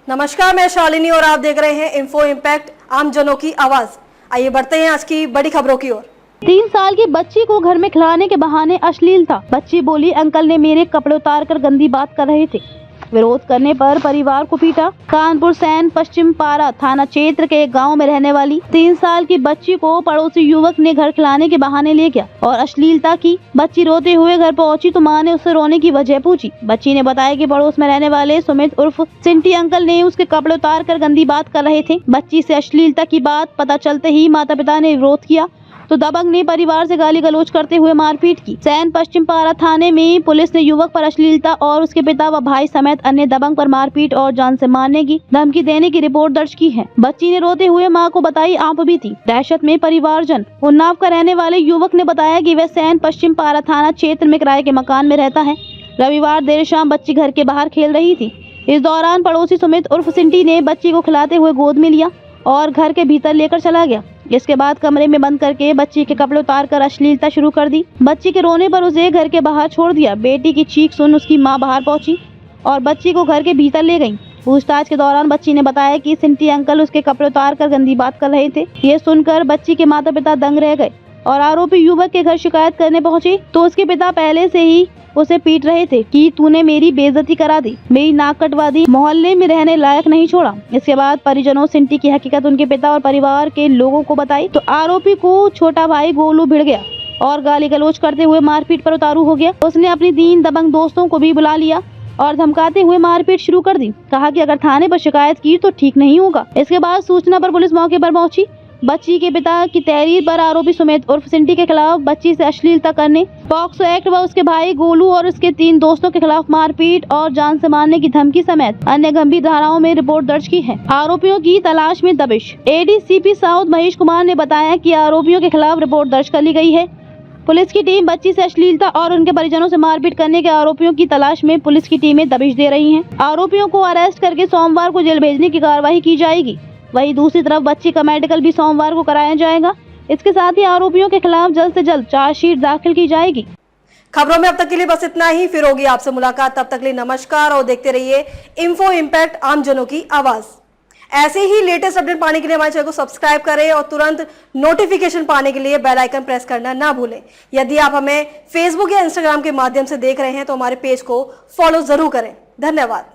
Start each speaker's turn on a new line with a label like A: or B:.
A: नमस्कार, मैं शालिनी और आप देख रहे हैं इन्फो इम्पैक्ट, आम जनों की आवाज। आइए बढ़ते हैं आज की बड़ी खबरों की ओर।
B: 3 साल की बच्ची को घर में खिलाने के बहाने अश्लीलता। बच्ची बोली, अंकल ने मेरे कपड़े उतार कर गंदी बात कर रहे थे। विरोध करने पर परिवार को पीटा। कानपुर सैन पश्चिम पारा थाना क्षेत्र के एक गांव में रहने वाली 3 साल की बच्ची को पड़ोसी युवक ने घर खिलाने के बहाने ले गया और अश्लीलता की। बच्ची रोते हुए घर पहुंची तो मां ने उससे रोने की वजह पूछी। बच्ची ने बताया कि पड़ोस में रहने वाले सुमित उर्फ सिंटी अंकल ने उसके कपड़े उतार कर गंदी बात कर रहे थे। बच्ची से अश्लीलता की बात पता चलते ही माता पिता ने विरोध किया तो दबंग ने परिवार से गाली गलौज करते हुए मारपीट की। सैन पश्चिम पारा थाने में पुलिस ने युवक पर अश्लीलता और उसके पिता व भाई समेत अन्य दबंग पर मारपीट और जान से मारने की धमकी देने की रिपोर्ट दर्ज की है। बच्ची ने रोते हुए मां को बताई आप भी थी। दहशत में परिवारजन। उन्नाव का रहने वाले युवक ने बताया कि वह सैन पश्चिम पारा थाना क्षेत्र में किराए के मकान में रहता है। रविवार देर शाम बच्ची घर के बाहर खेल रही थी। इस दौरान पड़ोसी सुमित उर्फ सिंटी ने बच्ची को खिलाते हुए गोद में लिया और घर के भीतर लेकर चला गया। इसके बाद कमरे में बंद करके बच्ची के कपड़े उतार कर अश्लीलता शुरू कर दी। बच्ची के रोने पर उसे घर के बाहर छोड़ दिया। बेटी की चीख सुन उसकी मां बाहर पहुंची और बच्ची को घर के भीतर ले गई। पूछताछ के दौरान बच्ची ने बताया कि सिंटी अंकल उसके कपड़े उतार कर गंदी बात कर रहे थे। ये सुनकर बच्ची के माता पिता दंग रह गए और आरोपी युवक के घर शिकायत करने पहुंचे तो उसके पिता पहले से ही उसे पीट रहे थे कि तूने मेरी बेइज्जती करा दी, मेरी नाक कटवा दी, मोहल्ले में रहने लायक नहीं छोड़ा। इसके बाद परिजनों सिंटी की हकीकत उनके पिता और परिवार के लोगों को बताई तो आरोपी को छोटा भाई गोलू भिड़ गया और गाली गलौज करते हुए मारपीट पर उतारू हो गया। उसने अपनी 3 दबंग दोस्तों को भी बुला लिया और धमकाते हुए मारपीट शुरू कर दी। कहा कि अगर थाने पर शिकायत की तो ठीक नहीं होगा। इसके बाद सूचना पर पुलिस मौके पर पहुंची। बच्ची के पिता की तहरीर पर आरोपी सुमित उर्फ सिंटी के खिलाफ बच्ची से अश्लीलता करने, पॉक्सो एक्ट व उसके भाई गोलू और उसके 3 दोस्तों के खिलाफ मारपीट और जान से मारने की धमकी समेत अन्य गंभीर धाराओं में रिपोर्ट दर्ज की है। आरोपियों की तलाश में दबिश। एडीसीपी साउथ महेश कुमार ने बताया कि आरोपियों के खिलाफ रिपोर्ट दर्ज कर ली गई है। पुलिस की टीम बच्ची से अश्लीलता और उनके परिजनों से मारपीट करने के आरोपियों की तलाश में पुलिस की टीमें दबिश दे रही हैं। आरोपियों को अरेस्ट करके सोमवार को जेल भेजने की कार्रवाई की जाएगी। वहीं दूसरी तरफ बच्ची का मेडिकल भी सोमवार को कराया जाएगा। इसके साथ ही आरोपियों के खिलाफ जल्द से जल्द चार्जशीट दाखिल की जाएगी।
A: खबरों में अब तक के लिए बस इतना ही। फिर होगी आपसे मुलाकात, तब तक के लिए नमस्कार और देखते रहिए इन्फो इम्पैक्ट, आम जनों की आवाज। ऐसे ही लेटेस्ट अपडेट पाने के लिए हमारे चैनल को सब्सक्राइब करें और तुरंत नोटिफिकेशन पाने के लिए बेल आइकन प्रेस करना ना भूलें। यदि आप हमें फेसबुक या इंस्टाग्राम के माध्यम से देख रहे हैं तो हमारे पेज को फॉलो जरूर करें। धन्यवाद।